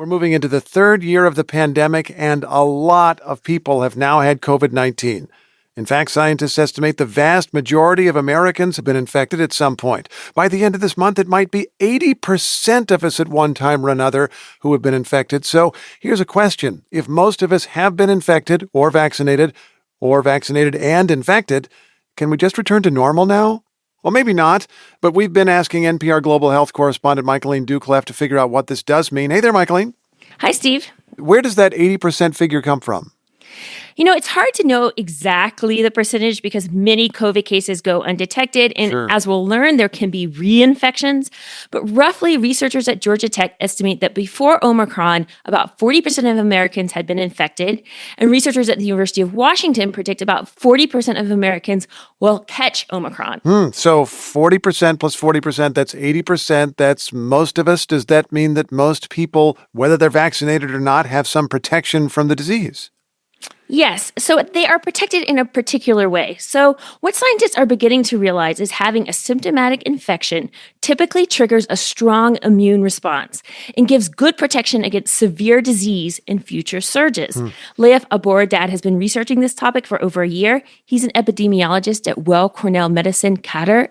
We're moving into the third year of the pandemic, and a lot of people have now had COVID-19. In fact, scientists estimate the vast majority of Americans have been infected at some point. By the end of this month, it might be 80% of us at one time or another who have been infected. So here's a question. If most of us have been infected or vaccinated and infected, can we just return to normal now? Well, maybe not, but we've been asking NPR Global Health correspondent Michaeline Doucleff to figure out what this does mean. Hey there, Michaeline. Hi, Steve. Where does that 80% figure come from? It's hard to know exactly the percentage because many COVID cases go undetected. And as we'll learn, there can be reinfections. But roughly, researchers at Georgia Tech estimate that before Omicron, about 40% of Americans had been infected. And researchers at the University of Washington predict about 40% of Americans will catch Omicron. So 40% plus 40%, that's 80%. That's most of us. Does that mean that most people, whether they're vaccinated or not, have some protection from the disease? Yes, so they are protected in a particular way. So what scientists are beginning to realize is having a symptomatic infection typically triggers a strong immune response and gives good protection against severe disease in future surges. Leif Aboradad has been researching this topic for over a year. He's an epidemiologist at Weill Cornell Medicine, Qatar.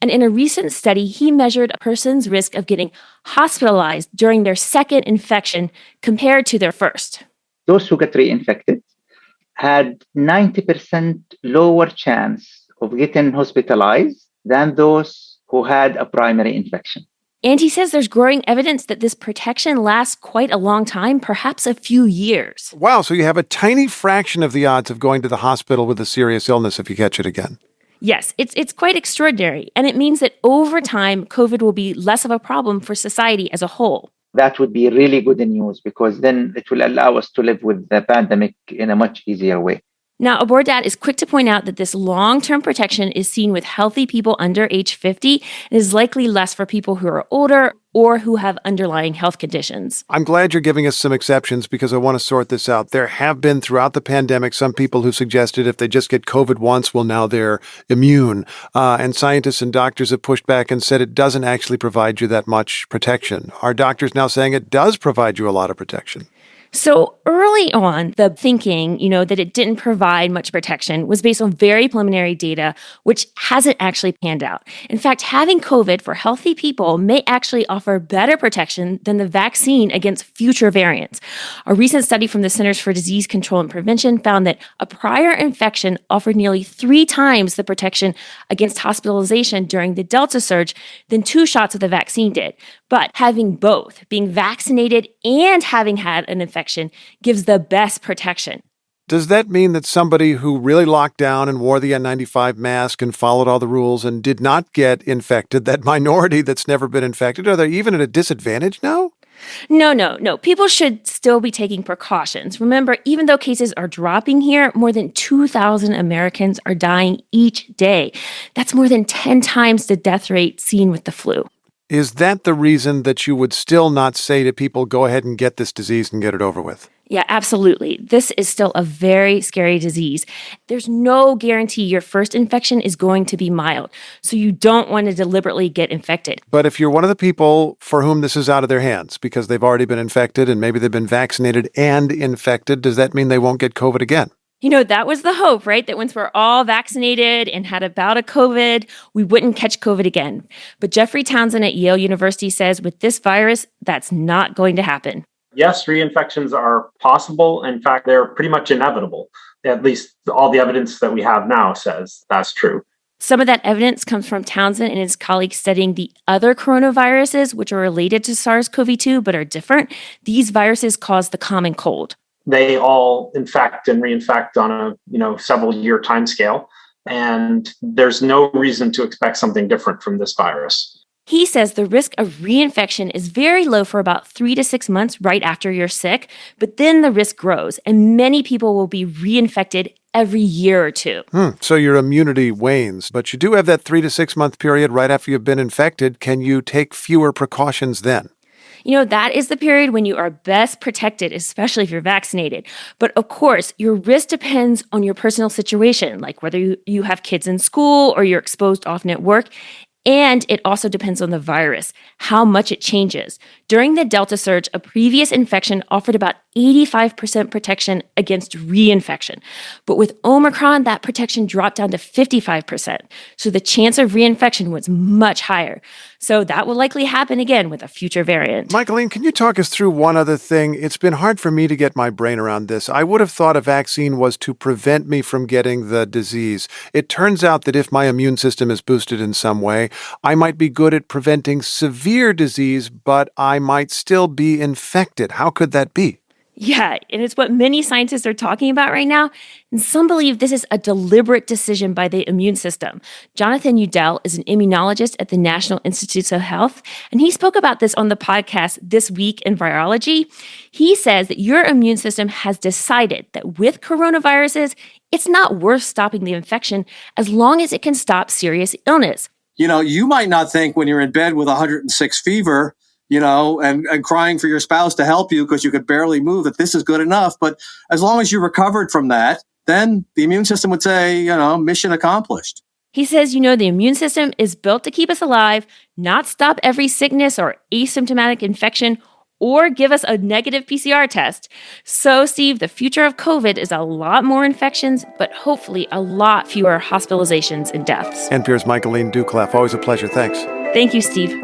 And in a recent study, he measured a person's risk of getting hospitalized during their second infection compared to their first. Those who got reinfected had 90% lower chance of getting hospitalized than those who had a primary infection. And he says there's growing evidence that this protection lasts quite a long time, perhaps a few years. Wow, so you have a tiny fraction of the odds of going to the hospital with a serious illness if you catch it again. Yes, it's quite extraordinary. And it means that over time, COVID will be less of a problem for society as a whole. That would be really good news because then it will allow us to live with the pandemic in a much easier way. Now, Aboradad is quick to point out that this long-term protection is seen with healthy people under age 50 and is likely less for people who are older or who have underlying health conditions. I'm glad you're giving us some exceptions because I want to sort this out. There have been throughout the pandemic some people who suggested if they just get COVID once, well, now they're immune. And scientists and doctors have pushed back and said it doesn't actually provide you that much protection. Are doctors now saying it does provide you a lot of protection? So early on, the thinking, that it didn't provide much protection was based on very preliminary data, which hasn't actually panned out. In fact, having COVID for healthy people may actually offer better protection than the vaccine against future variants. A recent study from the Centers for Disease Control and Prevention found that a prior infection offered nearly 3 times the protection against hospitalization during the Delta surge than 2 shots of the vaccine did. But having both, being vaccinated and having had an infection, gives the best protection. Does that mean that somebody who really locked down and wore the N95 mask and followed all the rules and did not get infected, that minority that's never been infected, are they even at a disadvantage now? No. People should still be taking precautions. Remember, even though cases are dropping here, more than 2,000 Americans are dying each day. That's more than 10 times the death rate seen with the flu. Is that the reason that you would still not say to people, go ahead and get this disease and get it over with? Yeah, absolutely. This is still a very scary disease. There's no guarantee your first infection is going to be mild, so you don't want to deliberately get infected. But if you're one of the people for whom this is out of their hands because they've already been infected and maybe they've been vaccinated and infected, does that mean they won't get COVID again? That was the hope, right? That once we're all vaccinated and had a bout of COVID, we wouldn't catch COVID again. But Jeffrey Townsend at Yale University says with this virus, that's not going to happen. Yes, reinfections are possible. In fact, they're pretty much inevitable. At least all the evidence that we have now says that's true. Some of that evidence comes from Townsend and his colleagues studying the other coronaviruses, which are related to SARS-CoV-2 but are different. These viruses cause the common cold. They all infect and reinfect on a several year time scale. And there's no reason to expect something different from this virus. He says the risk of reinfection is very low for about 3 to 6 months right after you're sick, but then the risk grows and many people will be reinfected every year or two. So your immunity wanes, but you do have that 3 to 6 month period right after you've been infected. Can you take fewer precautions then? That is the period when you are best protected, especially if you're vaccinated. But of course, your risk depends on your personal situation, like whether you have kids in school or you're exposed often at work. And it also depends on the virus, how much it changes. During the Delta surge, a previous infection offered about 85% protection against reinfection. But with Omicron, that protection dropped down to 55%. So the chance of reinfection was much higher. So that will likely happen again with a future variant. Michaeline, can you talk us through one other thing? It's been hard for me to get my brain around this. I would have thought a vaccine was to prevent me from getting the disease. It turns out that if my immune system is boosted in some way, I might be good at preventing severe disease, but I might still be infected. How could that be? Yeah, and it's what many scientists are talking about right now. And some believe this is a deliberate decision by the immune system. Jonathan Udell is an immunologist at the National Institutes of Health, and he spoke about this on the podcast This Week in Virology. He says that your immune system has decided that with coronaviruses, it's not worth stopping the infection as long as it can stop serious illness. You might not think when you're in bed with 106 fever, and crying for your spouse to help you because you could barely move, that this is good enough. But as long as you recovered from that, then the immune system would say, mission accomplished. He says, the immune system is built to keep us alive, not stop every sickness or asymptomatic infection, or give us a negative PCR test. So, Steve, the future of COVID is a lot more infections, but hopefully a lot fewer hospitalizations and deaths. NPR's Michaeline Doucleff. Always a pleasure. Thanks. Thank you, Steve.